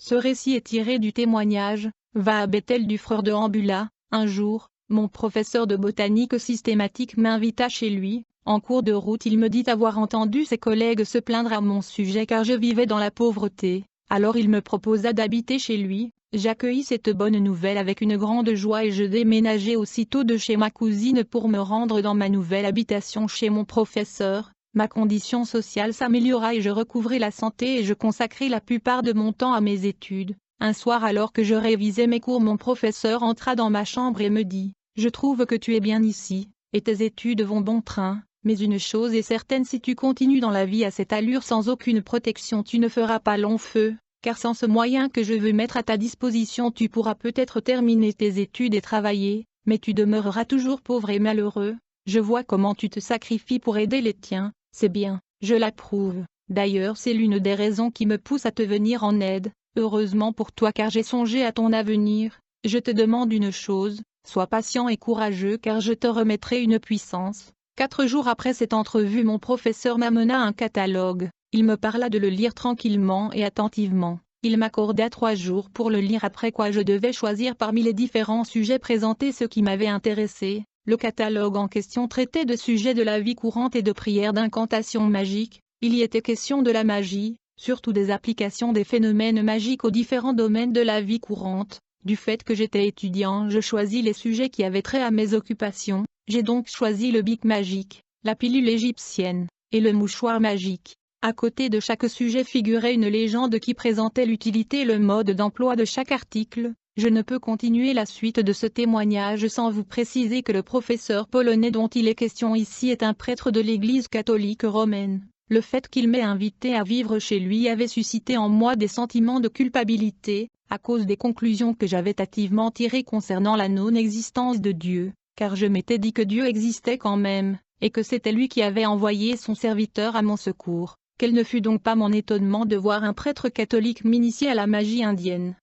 Ce récit est tiré du témoignage « Va à Bethel » du frère de Ambula. Un jour, mon professeur de botanique systématique m'invita chez lui. En cours de route, il me dit avoir entendu ses collègues se plaindre à mon sujet car je vivais dans la pauvreté. Alors il me proposa d'habiter chez lui. J'accueillis cette bonne nouvelle avec une grande joie et je déménageai aussitôt de chez ma cousine pour me rendre dans ma nouvelle habitation chez mon professeur. Ma condition sociale s'améliora et je recouvrai la santé et je consacrai la plupart de mon temps à mes études. Un soir, alors que je révisais mes cours, mon professeur entra dans ma chambre et me dit « Je trouve que tu es bien ici, et tes études vont bon train, mais une chose est certaine, si tu continues dans la vie à cette allure sans aucune protection, tu ne feras pas long feu, car sans ce moyen que je veux mettre à ta disposition, tu pourras peut-être terminer tes études et travailler, mais tu demeureras toujours pauvre et malheureux. Je vois comment tu te sacrifies pour aider les tiens, c'est bien, je l'approuve. D'ailleurs, c'est l'une des raisons qui me pousse à te venir en aide. Heureusement pour toi, car j'ai songé à ton avenir. Je te demande une chose, sois patient et courageux car je te remettrai une puissance. 4 jours après cette entrevue, mon professeur m'amena un catalogue. Il me parla de le lire tranquillement et attentivement. Il m'accorda 3 jours pour le lire, après quoi je devais choisir parmi les différents sujets présentés ce qui m'avait intéressé. Le catalogue en question traitait de sujets de la vie courante et de prières d'incantation magique. Il y était question de la magie, surtout des applications des phénomènes magiques aux différents domaines de la vie courante. Du fait que j'étais étudiant, je choisis les sujets qui avaient trait à mes occupations. J'ai donc choisi le bic magique, la pilule égyptienne, et le mouchoir magique. À côté de chaque sujet figurait une légende qui présentait l'utilité et le mode d'emploi de chaque article. Je ne peux continuer la suite de ce témoignage sans vous préciser que le professeur polonais dont il est question ici est un prêtre de l'Église catholique romaine. Le fait qu'il m'ait invité à vivre chez lui avait suscité en moi des sentiments de culpabilité, à cause des conclusions que j'avais hâtivement tirées concernant la non-existence de Dieu, car je m'étais dit que Dieu existait quand même, et que c'était lui qui avait envoyé son serviteur à mon secours. Quel ne fut donc pas mon étonnement de voir un prêtre catholique m'initier à la magie indienne.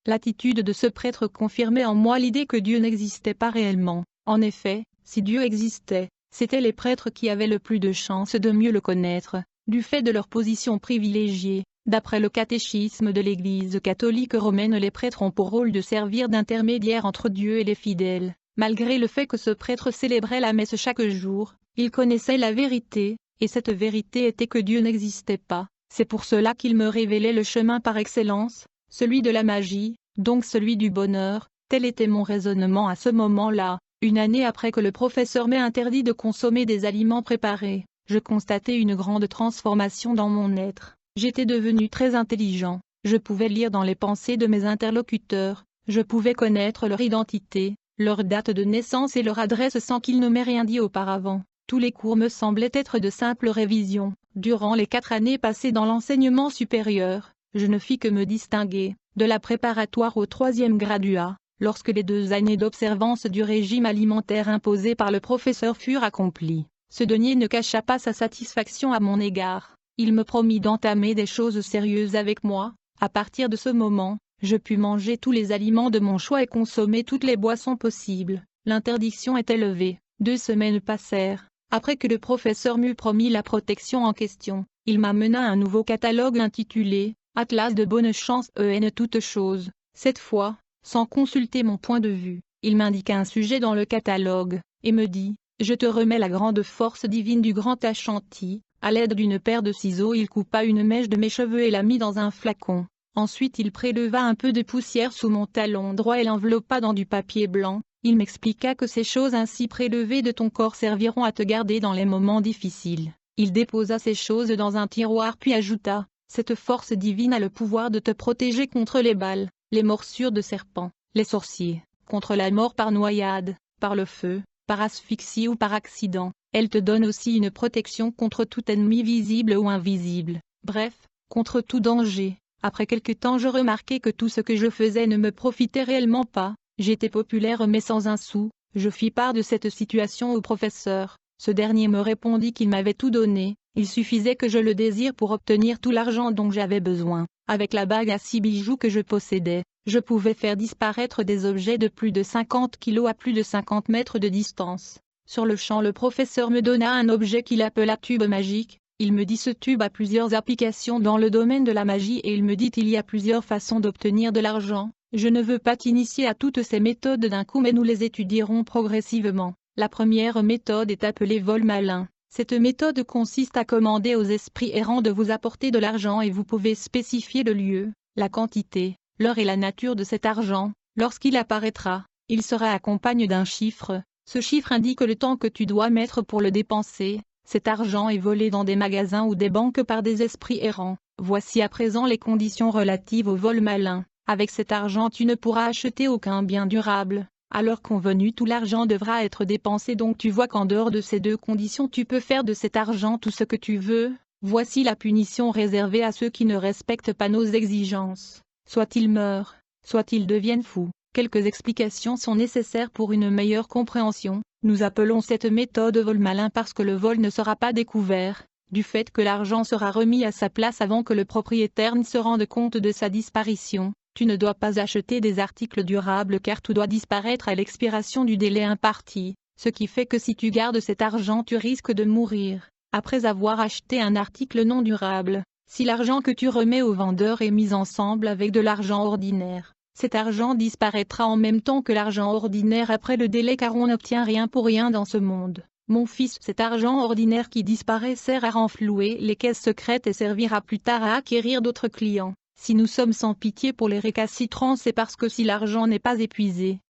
L'attitude de ce prêtre confirmait en moi l'idée que Dieu n'existait pas réellement. En effet, si Dieu existait, c'étaient les prêtres qui avaient le plus de chances de mieux le connaître, du fait de leur position privilégiée. D'après le catéchisme de l'Église catholique romaine, les prêtres ont pour rôle de servir d'intermédiaire entre Dieu et les fidèles. Malgré le fait que ce prêtre célébrait la messe chaque jour, il connaissait la vérité, et cette vérité était que Dieu n'existait pas. C'est pour cela qu'il me révélait le chemin par excellence, celui de la magie, donc celui du bonheur. Tel était mon raisonnement à ce moment-là. Une année après que le professeur m'ait interdit de consommer des aliments préparés, je constatais une grande transformation dans mon être. J'étais devenu très intelligent, je pouvais lire dans les pensées de mes interlocuteurs, je pouvais connaître leur identité, leur date de naissance et leur adresse sans qu'ils ne m'aient rien dit auparavant. Tous les cours me semblaient être de simples révisions. Durant les 4 années passées dans l'enseignement supérieur, je ne fis que me distinguer, de la préparatoire au 3e gradua. Lorsque les 2 années d'observance du régime alimentaire imposé par le professeur furent accomplies, ce denier ne cacha pas sa satisfaction à mon égard. Il me promit d'entamer des choses sérieuses avec moi. À partir de ce moment, je pus manger tous les aliments de mon choix et consommer toutes les boissons possibles. L'interdiction était levée. 2 semaines passèrent. Après que le professeur m'eut promis la protection en question, il m'amena un nouveau catalogue intitulé « Atlas de bonne chance en toutes choses ». Cette fois, sans consulter mon point de vue, il m'indiqua un sujet dans le catalogue, et me dit « Je te remets la grande force divine du grand Ashanti ». À l'aide d'une paire de ciseaux, il coupa une mèche de mes cheveux et la mit dans un flacon. Ensuite il préleva un peu de poussière sous mon talon droit et l'enveloppa dans du papier blanc. Il m'expliqua que ces choses ainsi prélevées de ton corps serviront à te garder dans les moments difficiles. Il déposa ces choses dans un tiroir puis ajouta « Cette force divine a le pouvoir de te protéger contre les balles, les morsures de serpents, les sorciers, contre la mort par noyade, par le feu, par asphyxie ou par accident. Elle te donne aussi une protection contre tout ennemi visible ou invisible, bref, contre tout danger. » Après quelque temps, je remarquai que tout ce que je faisais ne me profitait réellement pas. J'étais populaire mais sans un sou. Je fis part de cette situation au professeur. Ce dernier me répondit qu'il m'avait tout donné. Il suffisait que je le désire pour obtenir tout l'argent dont j'avais besoin. Avec la bague à 6 bijoux que je possédais, je pouvais faire disparaître des objets de plus de 50 kilos à plus de 50 mètres de distance. Sur le champ, le professeur me donna un objet qu'il appela tube magique. Il me dit ce tube a plusieurs applications dans le domaine de la magie et il me dit il y a plusieurs façons d'obtenir de l'argent. Je ne veux pas t'initier à toutes ces méthodes d'un coup mais nous les étudierons progressivement. La première méthode est appelée vol malin. Cette méthode consiste à commander aux esprits errants de vous apporter de l'argent et vous pouvez spécifier le lieu, la quantité, l'heure et la nature de cet argent. Lorsqu'il apparaîtra, il sera accompagné d'un chiffre. Ce chiffre indique le temps que tu dois mettre pour le dépenser. Cet argent est volé dans des magasins ou des banques par des esprits errants. Voici à présent les conditions relatives au vol malin. Avec cet argent tu ne pourras acheter aucun bien durable. À l'heure convenue tout l'argent devra être dépensé donc tu vois qu'en dehors de ces deux conditions tu peux faire de cet argent tout ce que tu veux. Voici la punition réservée à ceux qui ne respectent pas nos exigences. Soit ils meurent, soit ils deviennent fous. Quelques explications sont nécessaires pour une meilleure compréhension. Nous appelons cette méthode vol malin parce que le vol ne sera pas découvert, du fait que l'argent sera remis à sa place avant que le propriétaire ne se rende compte de sa disparition. Tu ne dois pas acheter des articles durables car tout doit disparaître à l'expiration du délai imparti, ce qui fait que si tu gardes cet argent tu risques de mourir, après avoir acheté un article non durable. Si l'argent que tu remets au vendeur est mis ensemble avec de l'argent ordinaire, cet argent disparaîtra en même temps que l'argent ordinaire après le délai car on n'obtient rien pour rien dans ce monde. Mon fils, cet argent ordinaire qui disparaît sert à renflouer les caisses secrètes et servira plus tard à acquérir d'autres clients. Si nous sommes sans pitié pour les récalcitrants c'est parce que si l'argent n'est pas épuisé,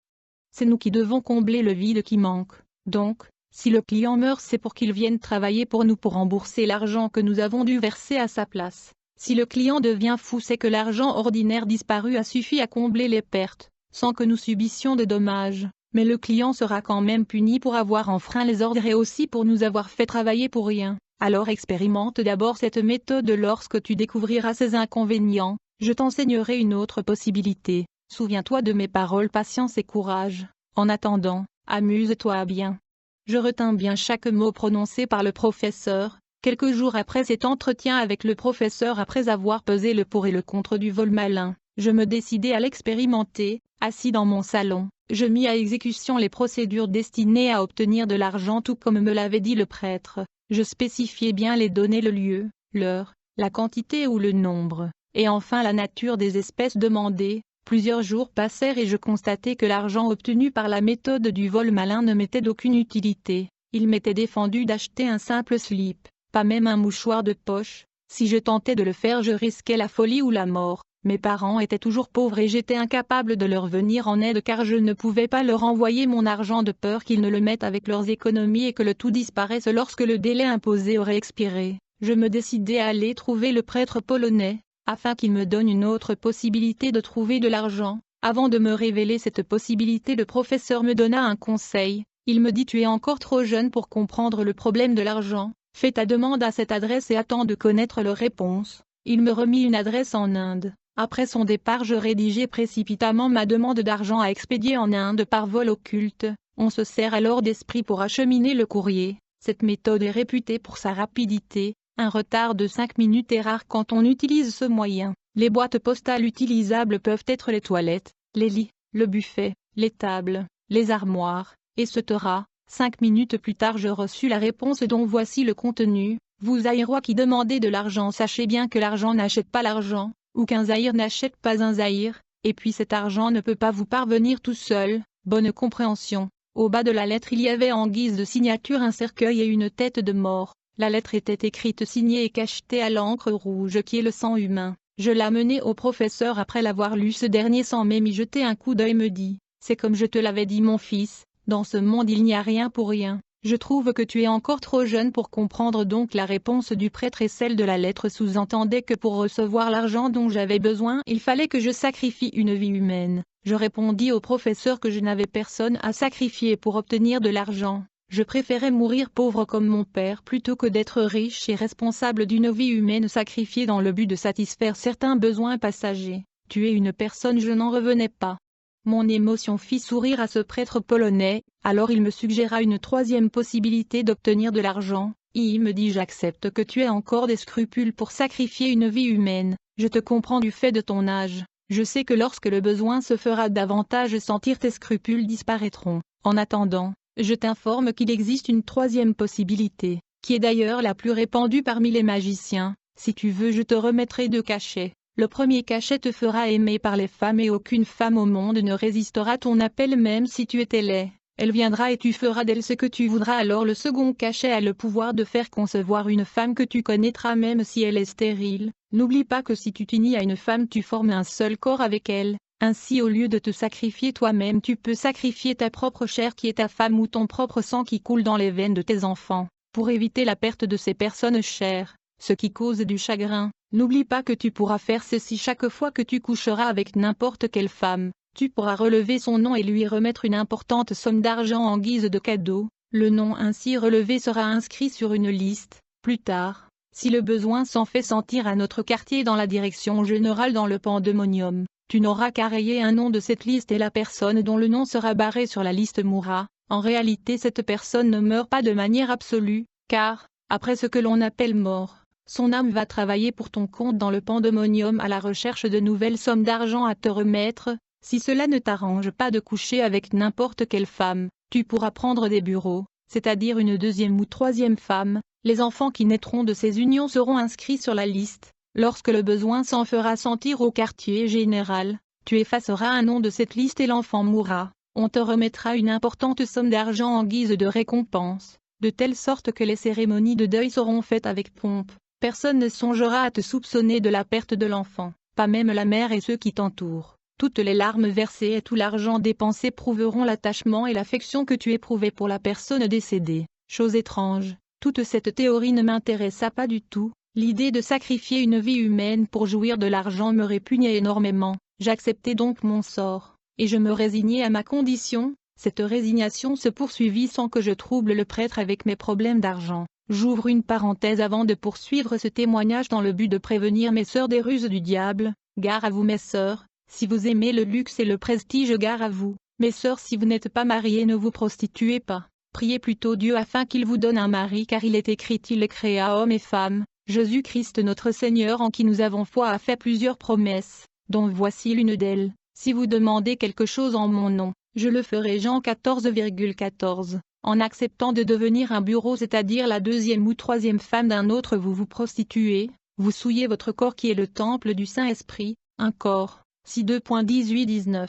c'est nous qui devons combler le vide qui manque. Donc, si le client meurt c'est pour qu'il vienne travailler pour nous pour rembourser l'argent que nous avons dû verser à sa place. Si le client devient fou c'est que l'argent ordinaire disparu a suffi à combler les pertes, sans que nous subissions de dommages. Mais le client sera quand même puni pour avoir enfreint les ordres et aussi pour nous avoir fait travailler pour rien. Alors expérimente d'abord cette méthode lorsque tu découvriras ses inconvénients, je t'enseignerai une autre possibilité. Souviens-toi de mes paroles patience et courage. En attendant, amuse-toi bien. Je retins bien chaque mot prononcé par le professeur. Quelques jours après cet entretien avec le professeur après avoir pesé le pour et le contre du vol malin, je me décidai à l'expérimenter, assis dans mon salon. Je mis à exécution les procédures destinées à obtenir de l'argent tout comme me l'avait dit le prêtre. Je spécifiais bien les données, le lieu, l'heure, la quantité ou le nombre, et enfin la nature des espèces demandées. Plusieurs jours passèrent et je constatai que l'argent obtenu par la méthode du vol malin ne m'était d'aucune utilité. Il m'était défendu d'acheter un simple slip, pas même un mouchoir de poche. Si je tentais de le faire je risquais la folie ou la mort. Mes parents étaient toujours pauvres et j'étais incapable de leur venir en aide car je ne pouvais pas leur envoyer mon argent de peur qu'ils ne le mettent avec leurs économies et que le tout disparaisse lorsque le délai imposé aurait expiré. Je me décidai à aller trouver le prêtre polonais, afin qu'il me donne une autre possibilité de trouver de l'argent. Avant de me révéler cette possibilité le professeur me donna un conseil. Il me dit tu es encore trop jeune pour comprendre le problème de l'argent. Fais ta demande à cette adresse et attends de connaître leur réponse. Il me remit une adresse en Inde. Après son départ je rédigeai précipitamment ma demande d'argent à expédier en Inde par vol occulte. On se sert alors d'esprit pour acheminer le courrier. Cette méthode est réputée pour sa rapidité. Un retard de 5 minutes est rare quand on utilise ce moyen. Les boîtes postales utilisables peuvent être les toilettes, les lits, le buffet, les tables, les armoires, etc. 5 minutes plus tard je reçus la réponse dont voici le contenu. Vous Zaïrois qui demandez de l'argent, sachez bien que l'argent n'achète pas l'argent, ou qu'un Zaïre n'achète pas un Zaïre, et puis cet argent ne peut pas vous parvenir tout seul. Bonne compréhension. Au bas de la lettre il y avait en guise de signature un cercueil et une tête de mort. La lettre était écrite, signée et cachetée à l'encre rouge qui est le sang humain. Je l'amenai au professeur après l'avoir lu. Ce dernier sans même y jeter un coup d'œil me dit, c'est comme je te l'avais dit mon fils, dans ce monde il n'y a rien pour rien. Je trouve que tu es encore trop jeune pour comprendre. Donc la réponse du prêtre et celle de la lettre sous-entendaient que pour recevoir l'argent dont j'avais besoin il fallait que je sacrifie une vie humaine. Je répondis au professeur que je n'avais personne à sacrifier pour obtenir de l'argent. Je préférais mourir pauvre comme mon père plutôt que d'être riche et responsable d'une vie humaine sacrifiée dans le but de satisfaire certains besoins passagers. Tuer une personne, je n'en revenais pas. Mon émotion fit sourire à ce prêtre polonais, alors il me suggéra une troisième possibilité d'obtenir de l'argent. Il me dit j'accepte que tu aies encore des scrupules pour sacrifier une vie humaine, je te comprends du fait de ton âge, je sais que lorsque le besoin se fera davantage sentir tes scrupules disparaîtront. En attendant, je t'informe qu'il existe une troisième possibilité, qui est d'ailleurs la plus répandue parmi les magiciens. Si tu veux, je te remettrai 2 cachets. Le premier cachet te fera aimer par les femmes et aucune femme au monde ne résistera à ton appel même si tu étais laid. Elle viendra et tu feras d'elle ce que tu voudras. Alors le second cachet a le pouvoir de faire concevoir une femme que tu connaîtras même si elle est stérile. N'oublie pas que si tu t'unis à une femme tu formes un seul corps avec elle. Ainsi au lieu de te sacrifier toi-même tu peux sacrifier ta propre chair qui est ta femme ou ton propre sang qui coule dans les veines de tes enfants. Pour éviter la perte de ces personnes chères, ce qui cause du chagrin, n'oublie pas que tu pourras faire ceci chaque fois que tu coucheras avec n'importe quelle femme. Tu pourras relever son nom et lui remettre une importante somme d'argent en guise de cadeau. Le nom ainsi relevé sera inscrit sur une liste. Plus tard, si le besoin s'en fait sentir à notre quartier dans la direction générale dans le pandémonium, tu n'auras qu'à rayer un nom de cette liste et la personne dont le nom sera barré sur la liste mourra. En réalité cette personne ne meurt pas de manière absolue, car, après ce que l'on appelle mort, son âme va travailler pour ton compte dans le pandémonium à la recherche de nouvelles sommes d'argent à te remettre. Si cela ne t'arrange pas de coucher avec n'importe quelle femme, tu pourras prendre des bureaux, c'est-à-dire une deuxième ou troisième femme. Les enfants qui naîtront de ces unions seront inscrits sur la liste. Lorsque le besoin s'en fera sentir au quartier général, tu effaceras un nom de cette liste et l'enfant mourra. On te remettra une importante somme d'argent en guise de récompense, de telle sorte que les cérémonies de deuil seront faites avec pompe. Personne ne songera à te soupçonner de la perte de l'enfant, pas même la mère et ceux qui t'entourent. Toutes les larmes versées et tout l'argent dépensé prouveront l'attachement et l'affection que tu éprouvais pour la personne décédée. Chose étrange, toute cette théorie ne m'intéressa pas du tout. L'idée de sacrifier une vie humaine pour jouir de l'argent me répugnait énormément. J'acceptai donc mon sort, et je me résignai à ma condition. Cette résignation se poursuivit sans que je trouble le prêtre avec mes problèmes d'argent. J'ouvre une parenthèse avant de poursuivre ce témoignage dans le but de prévenir mes sœurs des ruses du diable. Gare à vous mes sœurs. Si vous aimez le luxe et le prestige, gare à vous. Mes sœurs, si vous n'êtes pas mariées, ne vous prostituez pas. Priez plutôt Dieu afin qu'il vous donne un mari, car il est écrit qu'il les créa hommes et femmes. Jésus-Christ notre Seigneur en qui nous avons foi a fait plusieurs promesses, dont voici l'une d'elles. Si vous demandez quelque chose en mon nom, je le ferai. Jean 14,14. En acceptant de devenir un bureau, c'est-à-dire la deuxième ou troisième femme d'un autre, vous vous prostituez, vous souillez votre corps qui est le temple du Saint-Esprit, un corps. Si 2.18-19.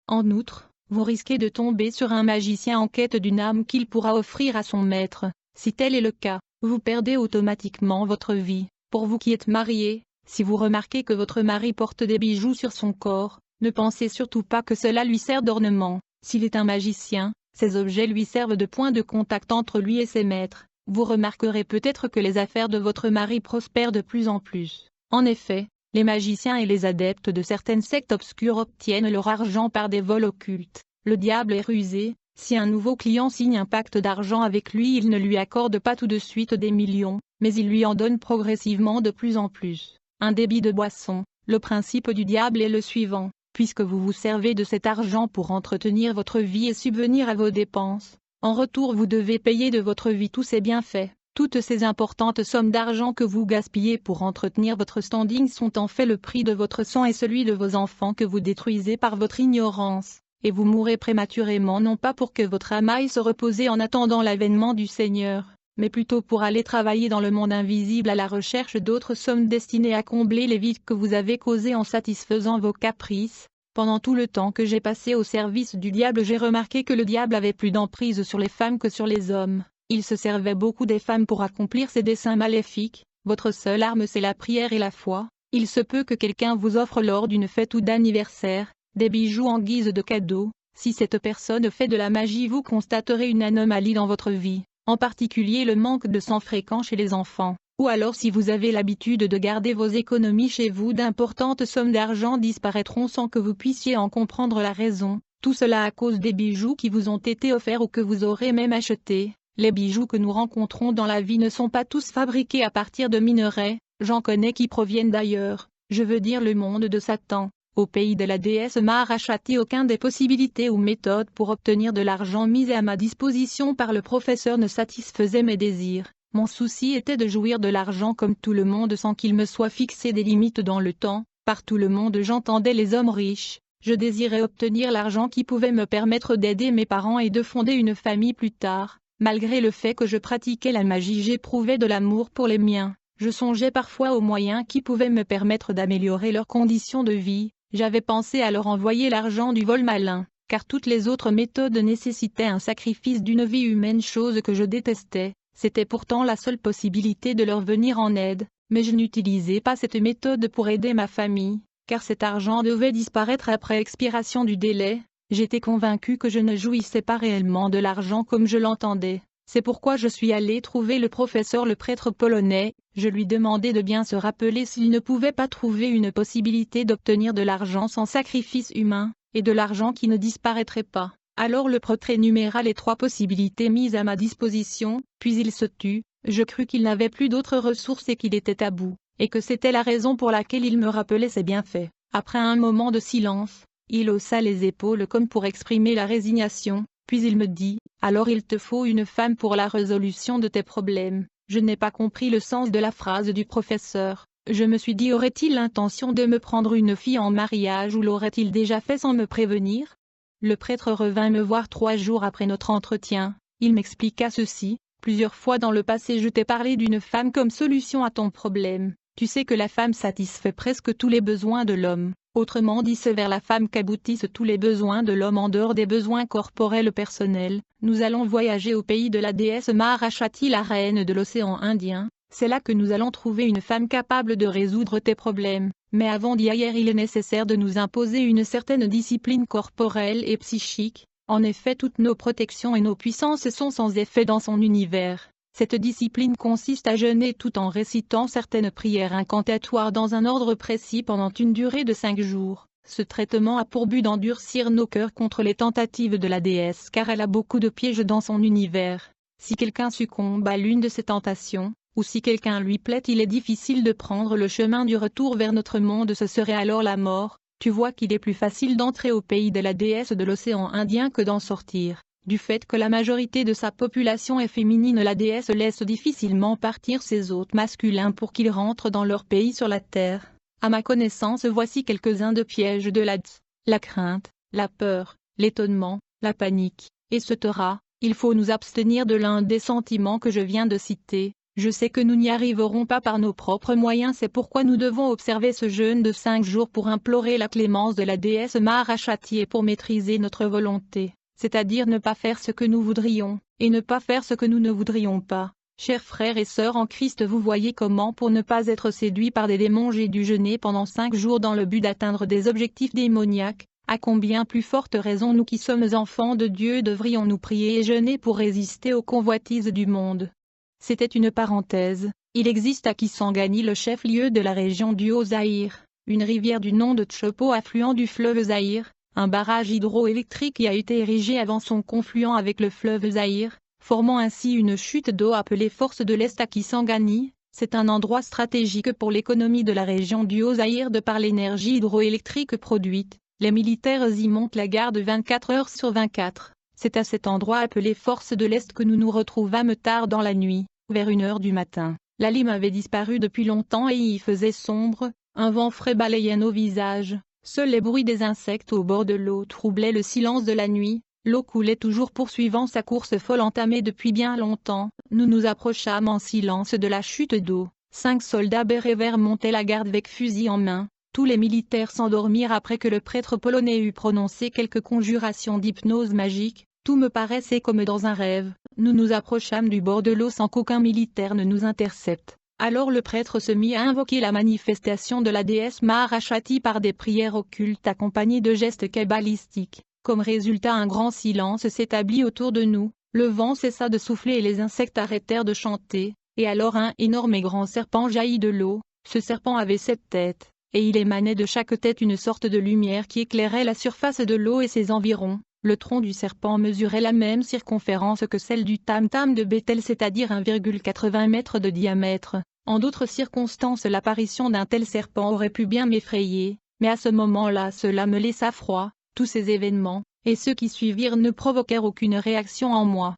En outre, vous risquez de tomber sur un magicien en quête d'une âme qu'il pourra offrir à son maître. Si tel est le cas, vous perdez automatiquement votre vie. Pour vous qui êtes mariés, si vous remarquez que votre mari porte des bijoux sur son corps, ne pensez surtout pas que cela lui sert d'ornement. S'il est un magicien, ces objets lui servent de point de contact entre lui et ses maîtres. Vous remarquerez peut-être que les affaires de votre mari prospèrent de plus en plus. En effet, les magiciens et les adeptes de certaines sectes obscures obtiennent leur argent par des vols occultes. Le diable est rusé. Si un nouveau client signe un pacte d'argent avec lui, il ne lui accorde pas tout de suite des millions, mais il lui en donne progressivement de plus en plus. Un débit de boisson. Le principe du diable est le suivant. Puisque vous vous servez de cet argent pour entretenir votre vie et subvenir à vos dépenses, en retour vous devez payer de votre vie tous ces bienfaits. Toutes ces importantes sommes d'argent que vous gaspillez pour entretenir votre standing sont en fait le prix de votre sang et celui de vos enfants que vous détruisez par votre ignorance, et vous mourrez prématurément non pas pour que votre âme aille se reposer en attendant l'avènement du Seigneur, mais plutôt pour aller travailler dans le monde invisible à la recherche d'autres sommes destinées à combler les vides que vous avez causés en satisfaisant vos caprices. Pendant tout le temps que j'ai passé au service du diable, j'ai remarqué que le diable avait plus d'emprise sur les femmes que sur les hommes. Il se servait beaucoup des femmes pour accomplir ses desseins maléfiques. Votre seule arme c'est la prière et la foi. Il se peut que quelqu'un vous offre lors d'une fête ou d'anniversaire, des bijoux en guise de cadeau. Si cette personne fait de la magie, vous constaterez une anomalie dans votre vie, en particulier le manque de sang fréquent chez les enfants. Ou alors si vous avez l'habitude de garder vos économies chez vous, d'importantes sommes d'argent disparaîtront sans que vous puissiez en comprendre la raison. Tout cela à cause des bijoux qui vous ont été offerts ou que vous aurez même achetés. Les bijoux que nous rencontrons dans la vie ne sont pas tous fabriqués à partir de minerais, j'en connais qui proviennent d'ailleurs, je veux dire le monde de Satan. Au pays de la déesse Maharashati, aucun des possibilités ou méthodes pour obtenir de l'argent mises à ma disposition par le professeur ne satisfaisait mes désirs. Mon souci était de jouir de l'argent comme tout le monde sans qu'il me soit fixé des limites dans le temps. Par tout le monde j'entendais les hommes riches. Je désirais obtenir l'argent qui pouvait me permettre d'aider mes parents et de fonder une famille plus tard. Malgré le fait que je pratiquais la magie, j'éprouvais de l'amour pour les miens. Je songeais parfois aux moyens qui pouvaient me permettre d'améliorer leurs conditions de vie. J'avais pensé à leur envoyer l'argent du vol malin, car toutes les autres méthodes nécessitaient un sacrifice d'une vie humaine, chose que je détestais. C'était pourtant la seule possibilité de leur venir en aide, mais je n'utilisais pas cette méthode pour aider ma famille, car cet argent devait disparaître après expiration du délai. J'étais convaincu que je ne jouissais pas réellement de l'argent comme je l'entendais. C'est pourquoi je suis allé trouver le professeur, le prêtre polonais. Je lui demandai de bien se rappeler s'il ne pouvait pas trouver une possibilité d'obtenir de l'argent sans sacrifice humain, et de l'argent qui ne disparaîtrait pas. Alors le prêtre énuméra les 3 possibilités mises à ma disposition, puis il se tut. Je crus qu'il n'avait plus d'autres ressources et qu'il était à bout, et que c'était la raison pour laquelle il me rappelait ses bienfaits. Après un moment de silence, il haussa les épaules comme pour exprimer la résignation, puis il me dit « Alors il te faut une femme pour la résolution de tes problèmes ». Je n'ai pas compris le sens de la phrase du professeur. Je me suis dit, aurait-il l'intention de me prendre une fille en mariage ou l'aurait-il déjà fait sans me prévenir? Le prêtre revint me voir 3 jours après notre entretien. Il m'expliqua ceci: plusieurs fois dans le passé je t'ai parlé d'une femme comme solution à ton problème. Tu sais que la femme satisfait presque tous les besoins de l'homme. Autrement dit, c'est vers la femme qu'aboutissent tous les besoins de l'homme en dehors des besoins corporels personnels. Nous allons voyager au pays de la déesse Maharashati, la reine de l'océan Indien. C'est là que nous allons trouver une femme capable de résoudre tes problèmes. Mais avant d'y aller, il est nécessaire de nous imposer une certaine discipline corporelle et psychique. En effet, toutes nos protections et nos puissances sont sans effet dans son univers. Cette discipline consiste à jeûner tout en récitant certaines prières incantatoires dans un ordre précis pendant une durée de 5 jours. Ce traitement a pour but d'endurcir nos cœurs contre les tentatives de la déesse, car elle a beaucoup de pièges dans son univers. Si quelqu'un succombe à l'une de ces tentations, ou si quelqu'un lui plaît, il est difficile de prendre le chemin du retour vers notre monde, ce serait alors la mort. Tu vois qu'il est plus facile d'entrer au pays de la déesse de l'océan Indien que d'en sortir. Du fait que la majorité de sa population est féminine, la déesse laisse difficilement partir ses hôtes masculins pour qu'ils rentrent dans leur pays sur la terre. À ma connaissance, voici quelques-uns de pièges de la crainte, la peur, l'étonnement, la panique, etc. Il faut nous abstenir de l'un des sentiments que je viens de citer. Je sais que nous n'y arriverons pas par nos propres moyens, c'est pourquoi nous devons observer ce jeûne de 5 jours pour implorer la clémence de la déesse Maharashati et pour maîtriser notre volonté, c'est-à-dire ne pas faire ce que nous voudrions, et ne pas faire ce que nous ne voudrions pas. Chers frères et sœurs en Christ, vous voyez comment, pour ne pas être séduits par des démons, j'ai dû jeûner pendant 5 jours dans le but d'atteindre des objectifs démoniaques. À combien plus forte raison nous qui sommes enfants de Dieu devrions-nous prier et jeûner pour résister aux convoitises du monde. C'était une parenthèse. Il existe à Kisangani, le chef-lieu de la région du Haut-Zaïre, une rivière du nom de Tchopo, affluent du fleuve Zaïre. Un barrage hydroélectrique y a été érigé avant son confluent avec le fleuve Zaïre, formant ainsi une chute d'eau appelée Force de l'Est à Kisangani. C'est un endroit stratégique pour l'économie de la région du Haut-Zaïre de par l'énergie hydroélectrique produite. Les militaires y montent la garde 24 heures sur 24. C'est à cet endroit appelé Force de l'Est que nous nous retrouvâmes tard dans la nuit, vers 1 heure du matin. La lime avait disparu depuis longtemps et il y faisait sombre. Un vent frais balayait nos visages. Seuls les bruits des insectes au bord de l'eau troublaient le silence de la nuit. L'eau coulait toujours poursuivant sa course folle entamée depuis bien longtemps. Nous nous approchâmes en silence de la chute d'eau. 5 soldats bérets verts montaient la garde avec fusil en main. Tous les militaires s'endormirent après que le prêtre polonais eut prononcé quelques conjurations d'hypnose magique. Tout me paraissait comme dans un rêve. Nous nous approchâmes du bord de l'eau sans qu'aucun militaire ne nous intercepte. Alors le prêtre se mit à invoquer la manifestation de la déesse Maharashati par des prières occultes accompagnées de gestes kabbalistiques. Comme résultat, un grand silence s'établit autour de nous. Le vent cessa de souffler et les insectes arrêtèrent de chanter. Et alors un énorme et grand serpent jaillit de l'eau. Ce serpent avait 7 têtes, et il émanait de chaque tête une sorte de lumière qui éclairait la surface de l'eau et ses environs. Le tronc du serpent mesurait la même circonférence que celle du tam-tam de Bethel, c'est-à-dire 1,80 mètres de diamètre. En d'autres circonstances, l'apparition d'un tel serpent aurait pu bien m'effrayer, mais à ce moment-là cela me laissa froid. Tous ces événements, et ceux qui suivirent, ne provoquèrent aucune réaction en moi.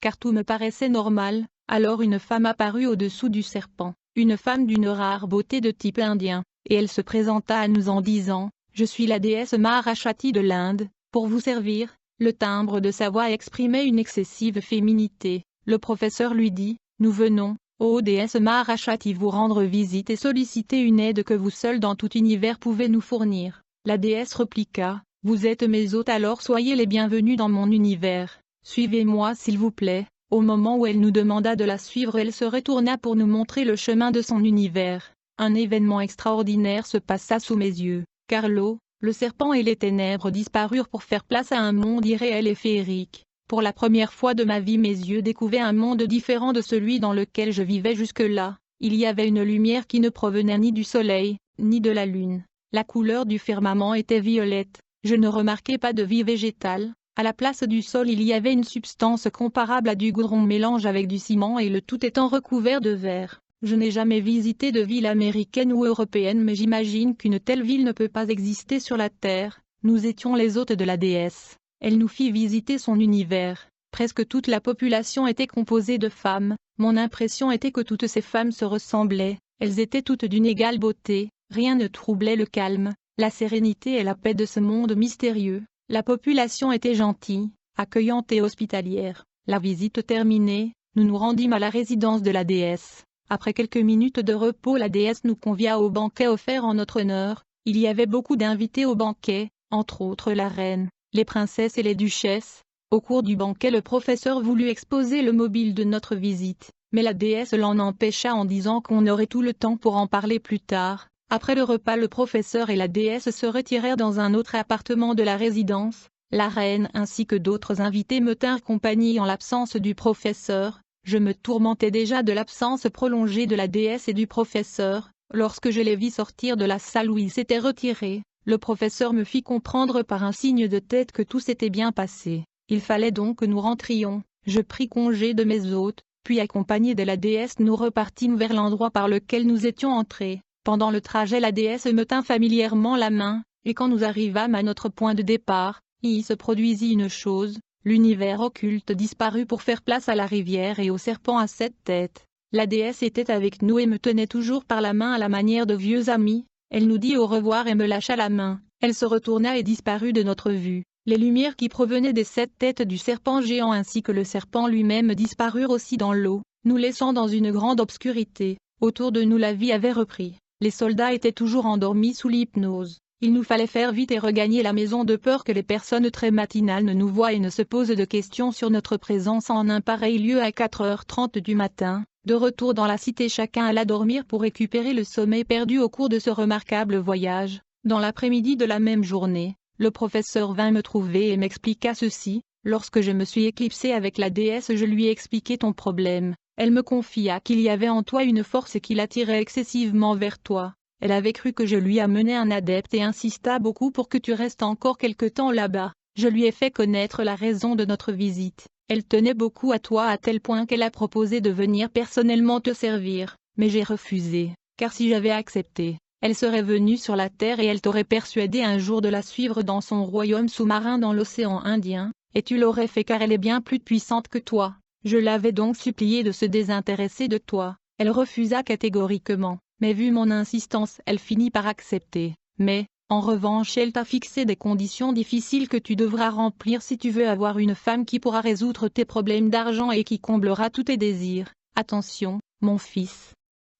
Car tout me paraissait normal. Alors une femme apparut au-dessous du serpent, une femme d'une rare beauté de type indien, et elle se présenta à nous en disant « Je suis la déesse Maharashati de l'Inde. Pour vous servir, Le timbre de sa voix exprimait une excessive féminité. Le professeur lui dit, « Nous venons, ô déesse Maharashati, vous rendre visite et solliciter une aide que vous seul dans tout univers pouvez nous fournir. » La déesse répliqua, « Vous êtes mes hôtes, alors soyez les bienvenus dans mon univers. Suivez-moi s'il vous plaît. » Au moment où elle nous demanda de la suivre, elle se retourna pour nous montrer le chemin de son univers. Un événement extraordinaire se passa sous mes yeux, car l'eau, le serpent et les ténèbres disparurent pour faire place à un monde irréel et féerique. Pour la première fois de ma vie, mes yeux découvraient un monde différent de celui dans lequel je vivais jusque-là. Il y avait une lumière qui ne provenait ni du soleil, ni de la lune. La couleur du firmament était violette. Je ne remarquais pas de vie végétale. À la place du sol, il y avait une substance comparable à du goudron mélange avec du ciment, et le tout étant recouvert de verre. Je n'ai jamais visité de ville américaine ou européenne, mais j'imagine qu'une telle ville ne peut pas exister sur la Terre. Nous étions les hôtes de la déesse. Elle nous fit visiter son univers. Presque toute la population était composée de femmes. Mon impression était que toutes ces femmes se ressemblaient. Elles étaient toutes d'une égale beauté. Rien ne troublait le calme, la sérénité et la paix de ce monde mystérieux. La population était gentille, accueillante et hospitalière. La visite terminée, nous nous rendîmes à la résidence de la déesse. Après quelques minutes de repos, la déesse nous convia au banquet offert en notre honneur. Il y avait beaucoup d'invités au banquet, entre autres la reine, les princesses et les duchesses. Au cours du banquet, le professeur voulut exposer le mobile de notre visite, mais la déesse l'en empêcha en disant qu'on aurait tout le temps pour en parler plus tard. Après le repas, le professeur et la déesse se retirèrent dans un autre appartement de la résidence. La reine ainsi que d'autres invités me tinrent compagnie en l'absence du professeur. Je me tourmentais déjà de l'absence prolongée de la déesse et du professeur. Lorsque je les vis sortir de la salle où ils s'étaient retirés, le professeur me fit comprendre par un signe de tête que tout s'était bien passé. Il fallait donc que nous rentrions. Je pris congé de mes hôtes, puis accompagnés de la déesse nous repartîmes vers l'endroit par lequel nous étions entrés. Pendant le trajet, la déesse me tint familièrement la main, et quand nous arrivâmes à notre point de départ, il se produisit une chose. L'univers occulte disparut pour faire place à la rivière et au serpent à 7 têtes. La déesse était avec nous et me tenait toujours par la main à la manière de vieux amis. Elle nous dit au revoir et me lâcha la main. Elle se retourna et disparut de notre vue. Les lumières qui provenaient des 7 têtes du serpent géant ainsi que le serpent lui-même disparurent aussi dans l'eau, nous laissant dans une grande obscurité. Autour de nous la vie avait repris. Les soldats étaient toujours endormis sous l'hypnose. Il nous fallait faire vite et regagner la maison de peur que les personnes très matinales ne nous voient et ne se posent de questions sur notre présence en un pareil lieu à 4h30 du matin. De retour dans la cité, chacun alla dormir pour récupérer le sommeil perdu au cours de ce remarquable voyage. Dans l'après-midi de la même journée, le professeur vint me trouver et m'expliqua ceci. Lorsque je me suis éclipsé avec la déesse, je lui ai expliqué ton problème. Elle me confia qu'il y avait en toi une force qui l'attirait excessivement vers toi. Elle avait cru que je lui amenais un adepte et insista beaucoup pour que tu restes encore quelque temps là-bas. Je lui ai fait connaître la raison de notre visite. Elle tenait beaucoup à toi à tel point qu'elle a proposé de venir personnellement te servir, mais j'ai refusé, car si j'avais accepté, elle serait venue sur la terre et elle t'aurait persuadé un jour de la suivre dans son royaume sous-marin dans l'océan Indien, et tu l'aurais fait car elle est bien plus puissante que toi. Je l'avais donc suppliée de se désintéresser de toi. Elle refusa catégoriquement. Mais vu mon insistance, elle finit par accepter. Mais, en revanche, elle t'a fixé des conditions difficiles que tu devras remplir si tu veux avoir une femme qui pourra résoudre tes problèmes d'argent et qui comblera tous tes désirs. Attention, mon fils.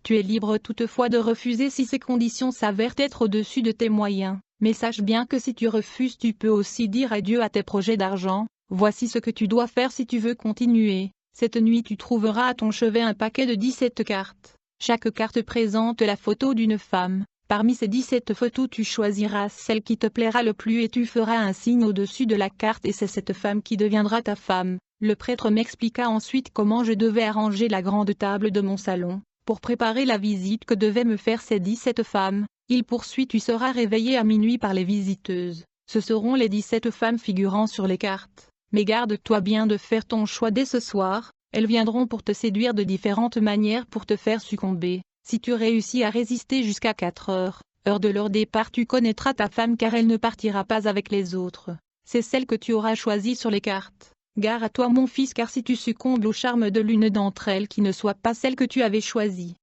Tu es libre toutefois de refuser si ces conditions s'avèrent être au-dessus de tes moyens. Mais sache bien que si tu refuses, tu peux aussi dire adieu à tes projets d'argent. Voici ce que tu dois faire si tu veux continuer. Cette nuit, tu trouveras à ton chevet un paquet de 17 cartes. Chaque carte présente la photo d'une femme. Parmi ces 17 photos, tu choisiras celle qui te plaira le plus et tu feras un signe au-dessus de la carte et c'est cette femme qui deviendra ta femme. Le prêtre m'expliqua ensuite comment je devais arranger la grande table de mon salon, pour préparer la visite que devaient me faire ces 17 femmes. Il poursuit: tu seras réveillé à minuit par les visiteuses. Ce seront les 17 femmes figurant sur les cartes. Mais garde-toi bien de faire ton choix dès ce soir. Elles viendront pour te séduire de différentes manières pour te faire succomber. Si tu réussis à résister jusqu'à 4 heures, heure de leur départ, tu connaîtras ta femme car elle ne partira pas avec les autres. C'est celle que tu auras choisie sur les cartes. Gare à toi mon fils, car si tu succombes au charme de l'une d'entre elles qui ne soit pas celle que tu avais choisie,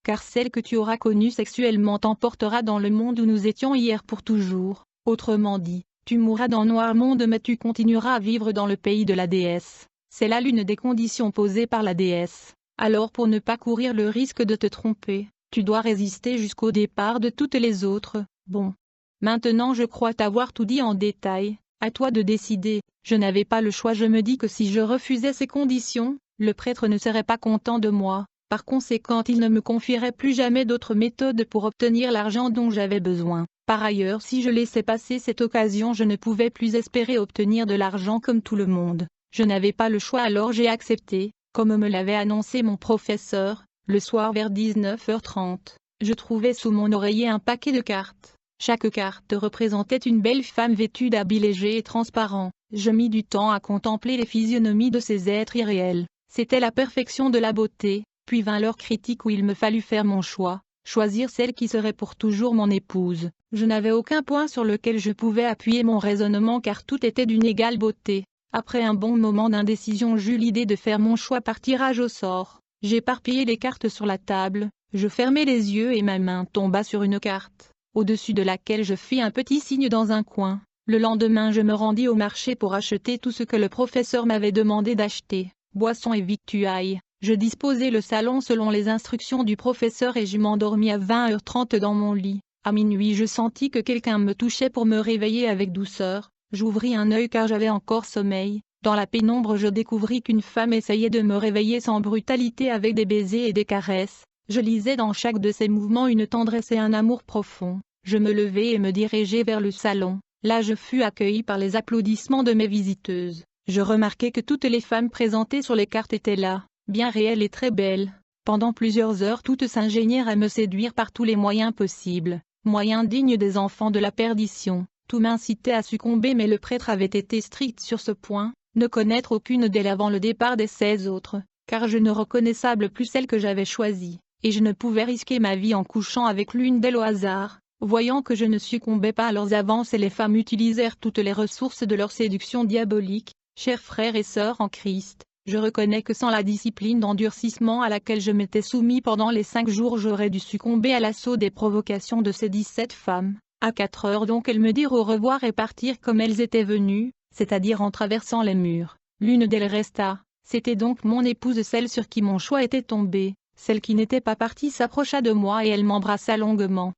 car celle que tu auras connue sexuellement t'emportera dans le monde où nous étions hier pour toujours. Autrement dit, Tu mourras dans Noirmont mais tu continueras à vivre dans le pays de la déesse. C'est là l'une des conditions posées par la déesse. Alors pour ne pas courir le risque de te tromper, tu dois résister jusqu'au départ de toutes les autres. Bon. Maintenant je crois t'avoir tout dit en détail, à toi de décider. Je n'avais pas le choix, je me dis que si je refusais ces conditions, le prêtre ne serait pas content de moi. Par conséquent il ne me confierait plus jamais d'autres méthodes pour obtenir l'argent dont j'avais besoin. Par ailleurs si je laissais passer cette occasion je ne pouvais plus espérer obtenir de l'argent comme tout le monde. Je n'avais pas le choix alors j'ai accepté, comme me l'avait annoncé mon professeur, le soir vers 19h30. Je trouvais sous mon oreiller un paquet de cartes. Chaque carte représentait une belle femme vêtue d'habits légers et transparents. Je mis du temps à contempler les physionomies de ces êtres irréels. C'était la perfection de la beauté. Puis vint l'heure critique où il me fallut faire mon choix, choisir celle qui serait pour toujours mon épouse. Je n'avais aucun point sur lequel je pouvais appuyer mon raisonnement car tout était d'une égale beauté. Après un bon moment d'indécision j'eus l'idée de faire mon choix par tirage au sort. J'éparpillai les cartes sur la table, je fermai les yeux et ma main tomba sur une carte, au-dessus de laquelle je fis un petit signe dans un coin. Le lendemain je me rendis au marché pour acheter tout ce que le professeur m'avait demandé d'acheter, boissons et victuailles. Je disposai le salon selon les instructions du professeur et je m'endormis à 20h30 dans mon lit. À minuit je sentis que quelqu'un me touchait pour me réveiller avec douceur. J'ouvris un œil car j'avais encore sommeil. Dans la pénombre je découvris qu'une femme essayait de me réveiller sans brutalité avec des baisers et des caresses. Je lisais dans chaque de ses mouvements une tendresse et un amour profond. Je me levai et me dirigeai vers le salon. Là je fus accueilli par les applaudissements de mes visiteuses. Je remarquai que toutes les femmes présentées sur les cartes étaient là, bien réelles et très belles. Pendant plusieurs heures toutes s'ingénièrent à me séduire par tous les moyens possibles, moyens dignes des enfants de la perdition. Tout m'incitait à succomber mais le prêtre avait été strict sur ce point, ne connaître aucune d'elles avant le départ des 16 autres, car je ne reconnaissable plus celle que j'avais choisie, et je ne pouvais risquer ma vie en couchant avec l'une d'elles au hasard. Voyant que je ne succombais pas à leurs avances et les femmes utilisèrent toutes les ressources de leur séduction diabolique. Chers frères et sœurs en Christ, je reconnais que sans la discipline d'endurcissement à laquelle je m'étais soumis pendant les 5 jours j'aurais dû succomber à l'assaut des provocations de ces 17 femmes. À 4 heures donc elles me dirent au revoir et partirent comme elles étaient venues, c'est-à-dire en traversant les murs. L'une d'elles resta, c'était donc mon épouse celle sur qui mon choix était tombé. Celle qui n'était pas partie s'approcha de moi et elle m'embrassa longuement.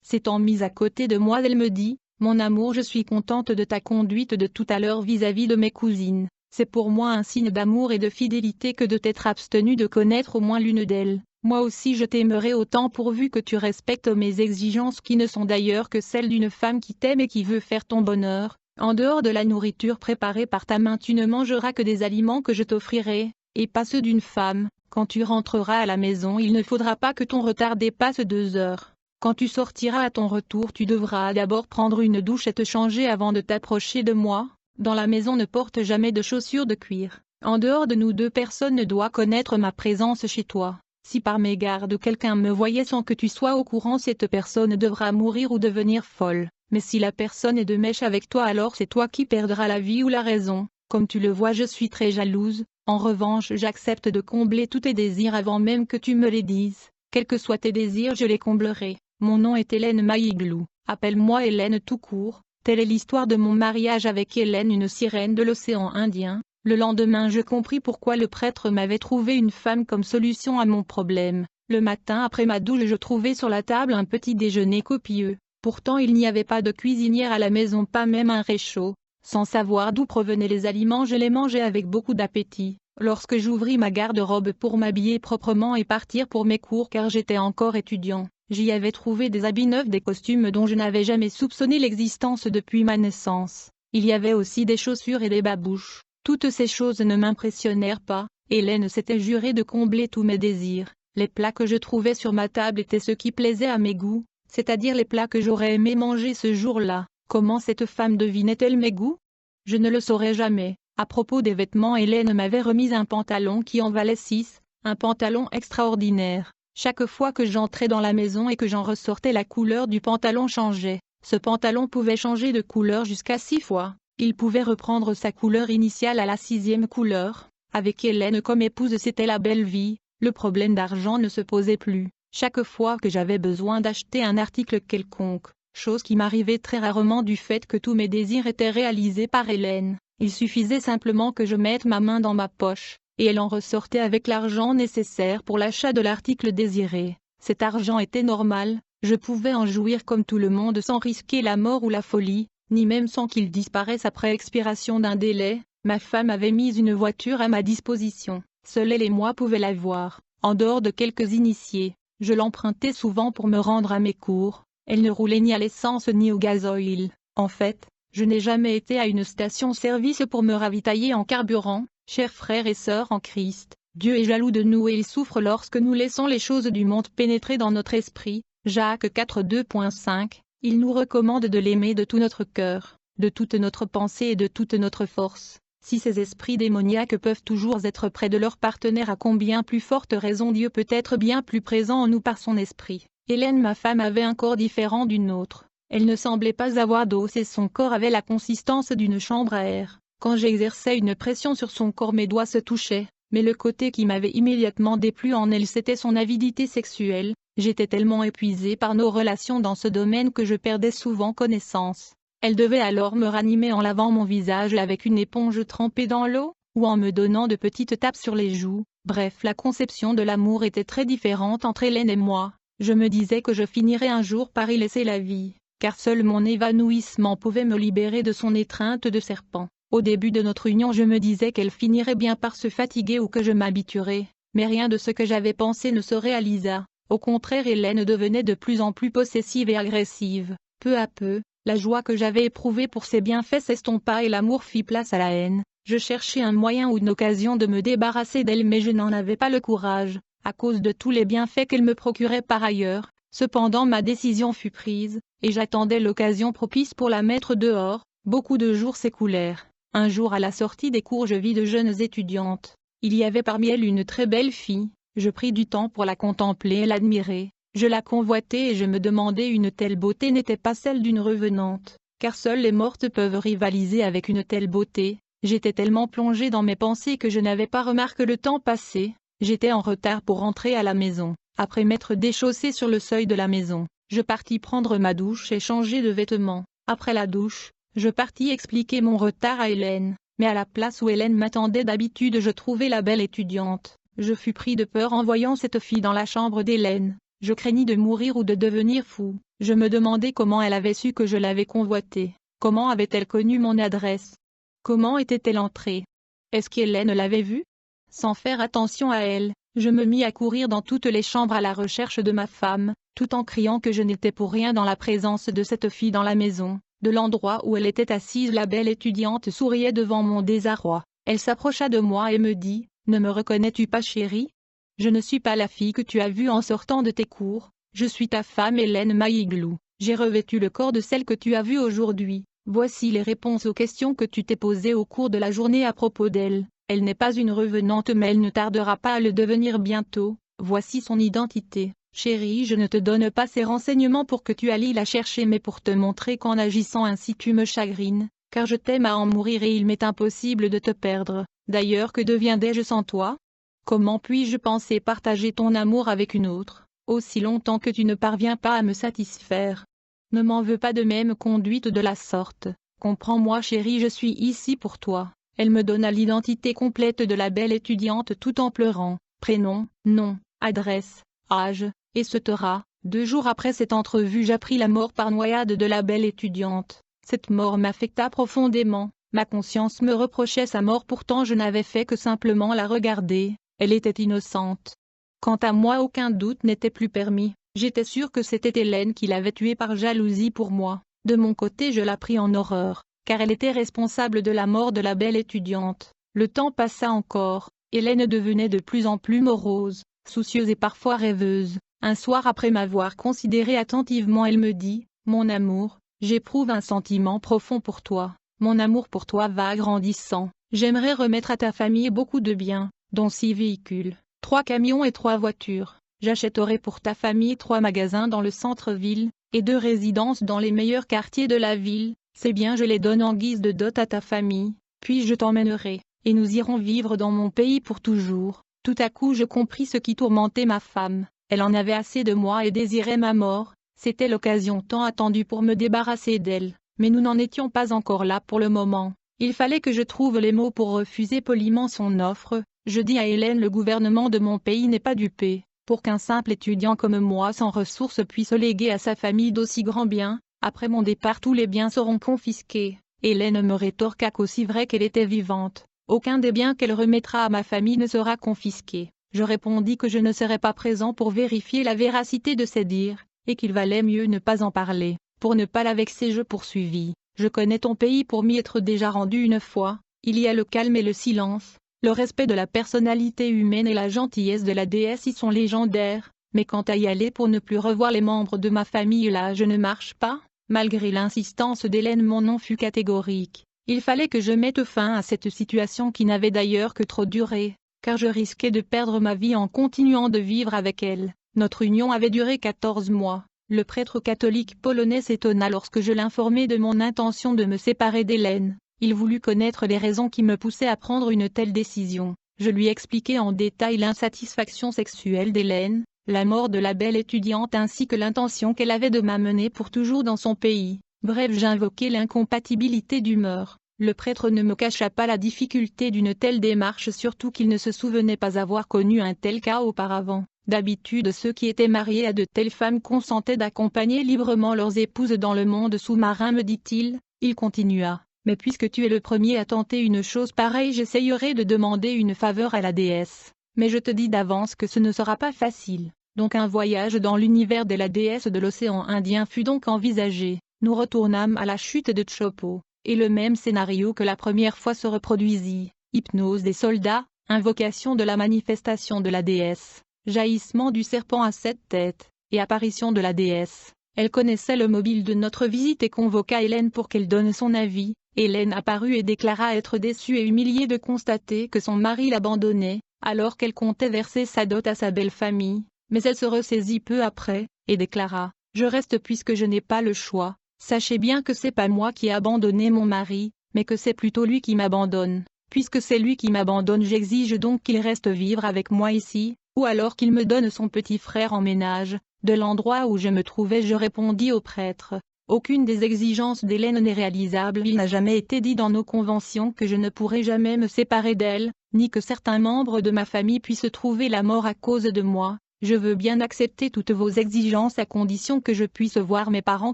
S'étant mise à côté de moi elle me dit, « Mon amour je suis contente de ta conduite de tout à l'heure vis-à-vis de mes cousines. C'est pour moi un signe d'amour et de fidélité que de t'être abstenue de connaître au moins l'une d'elles. Moi aussi je t'aimerai autant pourvu que tu respectes mes exigences qui ne sont d'ailleurs que celles d'une femme qui t'aime et qui veut faire ton bonheur. En dehors de la nourriture préparée par ta main tu ne mangeras que des aliments que je t'offrirai, et pas ceux d'une femme. Quand tu rentreras à la maison il ne faudra pas que ton retard dépasse 2 heures. Quand tu sortiras à ton retour tu devras d'abord prendre une douche et te changer avant de t'approcher de moi. Dans la maison ne porte jamais de chaussures de cuir. En dehors de nous deux personne ne doit connaître ma présence chez toi. Si par mégarde quelqu'un me voyait sans que tu sois au courant cette personne devra mourir ou devenir folle. Mais si la personne est de mèche avec toi alors c'est toi qui perdras la vie ou la raison. Comme tu le vois je suis très jalouse. En revanche j'accepte de combler tous tes désirs avant même que tu me les dises. Quels que soient tes désirs je les comblerai. Mon nom est Hélène Maïglou. Appelle-moi Hélène tout court. Telle est l'histoire de mon mariage avec Hélène, une sirène de l'océan Indien. Le lendemain je compris pourquoi le prêtre m'avait trouvé une femme comme solution à mon problème. Le matin après ma douche je trouvai sur la table un petit déjeuner copieux. Pourtant il n'y avait pas de cuisinière à la maison, pas même un réchaud. Sans savoir d'où provenaient les aliments je les mangeais avec beaucoup d'appétit. Lorsque j'ouvris ma garde-robe pour m'habiller proprement et partir pour mes cours car j'étais encore étudiant, j'y avais trouvé des habits neufs, des costumes dont je n'avais jamais soupçonné l'existence depuis ma naissance. Il y avait aussi des chaussures et des babouches. Toutes ces choses ne m'impressionnèrent pas. Hélène s'était jurée de combler tous mes désirs. Les plats que je trouvais sur ma table étaient ceux qui plaisaient à mes goûts, c'est-à-dire les plats que j'aurais aimé manger ce jour-là. Comment cette femme devinait-elle mes goûts? Je ne le saurais jamais. À propos des vêtements, Hélène m'avait remis un pantalon qui en valait 6, un pantalon extraordinaire. Chaque fois que j'entrais dans la maison et que j'en ressortais la couleur du pantalon changeait. Ce pantalon pouvait changer de couleur jusqu'à 6 fois. Il pouvait reprendre sa couleur initiale à la 6e couleur. Avec Hélène comme épouse c'était la belle vie, le problème d'argent ne se posait plus. Chaque fois que j'avais besoin d'acheter un article quelconque, chose qui m'arrivait très rarement du fait que tous mes désirs étaient réalisés par Hélène. Il suffisait simplement que je mette ma main dans ma poche, et elle en ressortait avec l'argent nécessaire pour l'achat de l'article désiré. Cet argent était normal, je pouvais en jouir comme tout le monde sans risquer la mort ou la folie, ni même sans qu'il disparaisse après expiration d'un délai. Ma femme avait mis une voiture à ma disposition, seul elle et moi pouvaient la voir, en dehors de quelques initiés. Je l'empruntais souvent pour me rendre à mes cours, elle ne roulait ni à l'essence ni au gasoil. En fait, je n'ai jamais été à une station-service pour me ravitailler en carburant. Chers frères et sœurs en Christ, Dieu est jaloux de nous et il souffre lorsque nous laissons les choses du monde pénétrer dans notre esprit. Jacques 4 2.5, il nous recommande de l'aimer de tout notre cœur, de toute notre pensée et de toute notre force. Si ces esprits démoniaques peuvent toujours être près de leur partenaire, à combien plus forte raison Dieu peut être bien plus présent en nous par son esprit. Hélène, ma femme, avait un corps différent du nôtre. Elle ne semblait pas avoir d'os et son corps avait la consistance d'une chambre à air. Quand j'exerçais une pression sur son corps, mes doigts se touchaient, mais le côté qui m'avait immédiatement déplu en elle, c'était son avidité sexuelle. J'étais tellement épuisé par nos relations dans ce domaine que je perdais souvent connaissance. Elle devait alors me ranimer en lavant mon visage avec une éponge trempée dans l'eau, ou en me donnant de petites tapes sur les joues. Bref, la conception de l'amour était très différente entre Hélène et moi. Je me disais que je finirais un jour par y laisser la vie, car seul mon évanouissement pouvait me libérer de son étreinte de serpent. Au début de notre union, je me disais qu'elle finirait bien par se fatiguer ou que je m'habituerais, mais rien de ce que j'avais pensé ne se réalisa. Au contraire, Hélène devenait de plus en plus possessive et agressive. Peu à peu, la joie que j'avais éprouvée pour ses bienfaits s'estompa et l'amour fit place à la haine. Je cherchais un moyen ou une occasion de me débarrasser d'elle, mais je n'en avais pas le courage, à cause de tous les bienfaits qu'elle me procurait par ailleurs. Cependant ma décision fut prise, et j'attendais l'occasion propice pour la mettre dehors. Beaucoup de jours s'écoulèrent. Un jour, à la sortie des cours, je vis de jeunes étudiantes. Il y avait parmi elles une très belle fille. Je pris du temps pour la contempler et l'admirer. Je la convoitais et je me demandais une telle beauté n'était pas celle d'une revenante, car seules les mortes peuvent rivaliser avec une telle beauté. J'étais tellement plongé dans mes pensées que je n'avais pas remarqué le temps passé. J'étais en retard pour rentrer à la maison. Après m'être déchaussé sur le seuil de la maison, je partis prendre ma douche et changer de vêtements. Après la douche, je partis expliquer mon retard à Hélène, mais à la place où Hélène m'attendait d'habitude, je trouvais la belle étudiante. Je fus pris de peur en voyant cette fille dans la chambre d'Hélène. Je craignis de mourir ou de devenir fou. Je me demandais comment elle avait su que je l'avais convoitée. Comment avait-elle connu mon adresse? Comment était-elle entrée? Est-ce qu'Hélène l'avait vue? Sans faire attention à elle, je me mis à courir dans toutes les chambres à la recherche de ma femme, tout en criant que je n'étais pour rien dans la présence de cette fille dans la maison. De l'endroit où elle était assise, la belle étudiante souriait devant mon désarroi. Elle s'approcha de moi et me dit: « Ne me reconnais-tu pas, chérie? Je ne suis pas la fille que tu as vue en sortant de tes cours. Je suis ta femme Hélène Maïglou. J'ai revêtu le corps de celle que tu as vue aujourd'hui. Voici les réponses aux questions que tu t'es posées au cours de la journée à propos d'elle. Elle n'est pas une revenante, mais elle ne tardera pas à le devenir bientôt. Voici son identité. Chérie, je ne te donne pas ces renseignements pour que tu ailles la chercher, mais pour te montrer qu'en agissant ainsi tu me chagrines, car je t'aime à en mourir et il m'est impossible de te perdre. D'ailleurs, que deviendrais-je sans toi? Comment puis-je penser partager ton amour avec une autre, aussi longtemps que tu ne parviens pas à me satisfaire? Ne m'en veux pas de même conduite de la sorte. Comprends-moi, chérie, je suis ici pour toi. » Elle me donna l'identité complète de la belle étudiante tout en pleurant. Prénom, nom, adresse, âge, etc. 2 jours après cette entrevue, j'appris la mort par noyade de la belle étudiante. Cette mort m'affecta profondément. Ma conscience me reprochait sa mort, pourtant je n'avais fait que simplement la regarder. Elle était innocente. Quant à moi, aucun doute n'était plus permis. J'étais sûr que c'était Hélène qui l'avait tuée par jalousie pour moi. De mon côté, je la pris en horreur, car elle était responsable de la mort de la belle étudiante. Le temps passa encore. Hélène devenait de plus en plus morose, soucieuse et parfois rêveuse. Un soir, après m'avoir considéré attentivement, elle me dit: « Mon amour, j'éprouve un sentiment profond pour toi. Mon amour pour toi va grandissant. J'aimerais remettre à ta famille beaucoup de biens, dont 6 véhicules, 3 camions et 3 voitures. J'achèterai pour ta famille 3 magasins dans le centre-ville, et 2 résidences dans les meilleurs quartiers de la ville. Ces biens, je les donne en guise de dot à ta famille, puis je t'emmènerai, et nous irons vivre dans mon pays pour toujours. » Tout à coup je compris ce qui tourmentait ma femme. Elle en avait assez de moi et désirait ma mort. C'était l'occasion tant attendue pour me débarrasser d'elle, mais nous n'en étions pas encore là pour le moment. Il fallait que je trouve les mots pour refuser poliment son offre. Je dis à Hélène: le gouvernement de mon pays n'est pas dupé. Pour qu'un simple étudiant comme moi sans ressources puisse léguer à sa famille d'aussi grands biens, après mon départ tous les biens seront confisqués. Hélène me rétorqua qu'aussi vrai qu'elle était vivante, aucun des biens qu'elle remettra à ma famille ne sera confisqué. Je répondis que je ne serais pas présent pour vérifier la véracité de ces dires, et qu'il valait mieux ne pas en parler. Pour ne pas la vexer, je poursuivis: je connais ton pays pour m'y être déjà rendu une fois. Il y a le calme et le silence, le respect de la personnalité humaine et la gentillesse de la déesse y sont légendaires, mais quant à y aller pour ne plus revoir les membres de ma famille, là je ne marche pas. Malgré l'insistance d'Hélène, mon nom fut catégorique. Il fallait que je mette fin à cette situation qui n'avait d'ailleurs que trop duré, car je risquais de perdre ma vie en continuant de vivre avec elle. Notre union avait duré 14 mois. Le prêtre catholique polonais s'étonna lorsque je l'informai de mon intention de me séparer d'Hélène. Il voulut connaître les raisons qui me poussaient à prendre une telle décision. Je lui expliquai en détail l'insatisfaction sexuelle d'Hélène, la mort de la belle étudiante ainsi que l'intention qu'elle avait de m'amener pour toujours dans son pays. Bref, j'invoquai l'incompatibilité d'humeur. Le prêtre ne me cacha pas la difficulté d'une telle démarche, surtout qu'il ne se souvenait pas avoir connu un tel cas auparavant. D'habitude, ceux qui étaient mariés à de telles femmes consentaient d'accompagner librement leurs épouses dans le monde sous-marin, me dit-il. Il continua: mais puisque tu es le premier à tenter une chose pareille, j'essayerai de demander une faveur à la déesse. Mais je te dis d'avance que ce ne sera pas facile. Donc un voyage dans l'univers de la déesse de l'océan Indien fut donc envisagé. Nous retournâmes à la chute de Chopo, et le même scénario que la première fois se reproduisit. Hypnose des soldats, invocation de la manifestation de la déesse, jaillissement du serpent à 7 têtes, et apparition de la déesse. Elle connaissait le mobile de notre visite et convoqua Hélène pour qu'elle donne son avis. Hélène apparut et déclara être déçue et humiliée de constater que son mari l'abandonnait, alors qu'elle comptait verser sa dot à sa belle famille. Mais elle se ressaisit peu après, et déclara: je reste puisque je n'ai pas le choix. Sachez bien que c'est pas moi qui ai abandonné mon mari, mais que c'est plutôt lui qui m'abandonne. Puisque c'est lui qui m'abandonne, j'exige donc qu'il reste vivre avec moi ici, ou alors qu'il me donne son petit frère en ménage. De l'endroit où je me trouvais, je répondis au prêtre: aucune des exigences d'Hélène n'est réalisable. Il n'a jamais été dit dans nos conventions que je ne pourrai jamais me séparer d'elle, ni que certains membres de ma famille puissent trouver la mort à cause de moi. Je veux bien accepter toutes vos exigences à condition que je puisse voir mes parents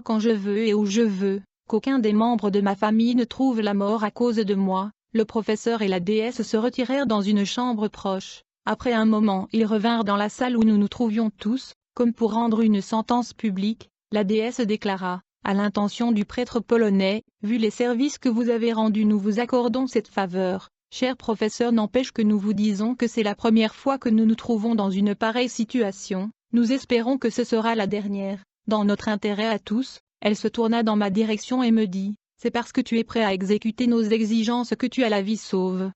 quand je veux et où je veux, qu'aucun des membres de ma famille ne trouve la mort à cause de moi. Le professeur et la déesse se retirèrent dans une chambre proche. Après un moment, ils revinrent dans la salle où nous nous trouvions tous, comme pour rendre une sentence publique. La déesse déclara, à l'intention du prêtre polonais: vu les services que vous avez rendus, nous vous accordons cette faveur. Cher professeur, n'empêche que nous vous disons que c'est la première fois que nous nous trouvons dans une pareille situation. Nous espérons que ce sera la dernière. Dans notre intérêt à tous. Elle se tourna dans ma direction et me dit: c'est parce que tu es prêt à exécuter nos exigences que tu as la vie sauve.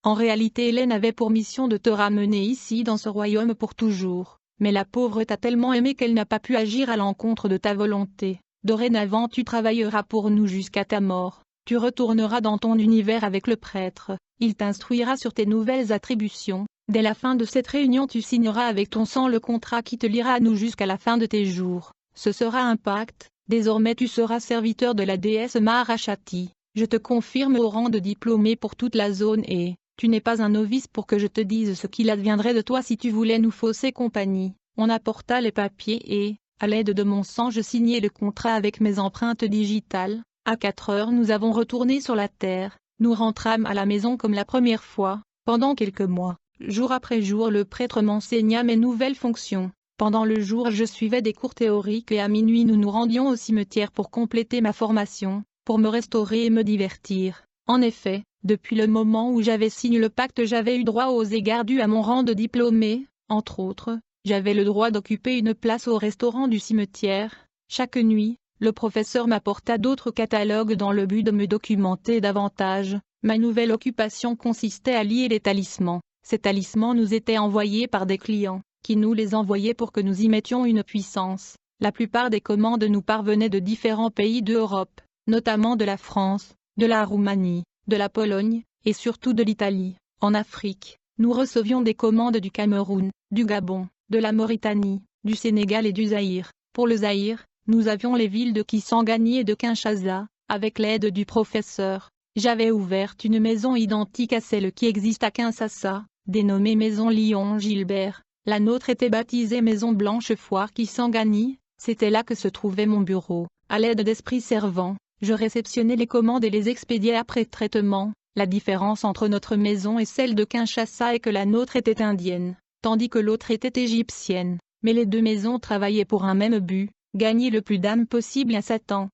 En réalité, Hélène avait pour mission de te ramener ici dans ce royaume pour toujours. Mais la pauvre t'a tellement aimé qu'elle n'a pas pu agir à l'encontre de ta volonté. Dorénavant, tu travailleras pour nous jusqu'à ta mort. Tu retourneras dans ton univers avec le prêtre. Il t'instruira sur tes nouvelles attributions. Dès la fin de cette réunion, tu signeras avec ton sang le contrat qui te liera à nous jusqu'à la fin de tes jours. Ce sera un pacte. Désormais tu seras serviteur de la déesse Maharashati. Je te confirme au rang de diplômé pour toute la zone et tu n'es pas un novice pour que je te dise ce qu'il adviendrait de toi si tu voulais nous fausser compagnie. On apporta les papiers et, à l'aide de mon sang, je signai le contrat avec mes empreintes digitales. À 4 heures, nous avons retourné sur la terre. Nous rentrâmes à la maison comme la première fois. Pendant quelques mois, jour après jour, le prêtre m'enseigna mes nouvelles fonctions. Pendant le jour, je suivais des cours théoriques et à minuit, nous nous rendions au cimetière pour compléter ma formation, pour me restaurer et me divertir. En effet, depuis le moment où j'avais signé le pacte, j'avais eu droit aux égards dus à mon rang de diplômé. Entre autres, j'avais le droit d'occuper une place au restaurant du cimetière. Chaque nuit, le professeur m'apporta d'autres catalogues dans le but de me documenter davantage. Ma nouvelle occupation consistait à lier les talismans. Ces talismans nous étaient envoyés par des clients, qui nous les envoyaient pour que nous y mettions une puissance. La plupart des commandes nous parvenaient de différents pays d'Europe, notamment de la France, de la Roumanie, de la Pologne, et surtout de l'Italie. En Afrique, nous recevions des commandes du Cameroun, du Gabon, de la Mauritanie, du Sénégal et du Zaïre. Pour le Zaïre, nous avions les villes de Kisangani et de Kinshasa. Avec l'aide du professeur, j'avais ouvert une maison identique à celle qui existe à Kinshasa, dénommée Maison Lyon-Gilbert. La nôtre était baptisée Maison Blanche-Foire Kisangani. C'était là que se trouvait mon bureau. À l'aide d'esprits servants, je réceptionnais les commandes et les expédiais après traitement. La différence entre notre maison et celle de Kinshasa est que la nôtre était indienne, tandis que l'autre était égyptienne. Mais les deux maisons travaillaient pour un même but, gagner le plus d'âmes possible à Satan.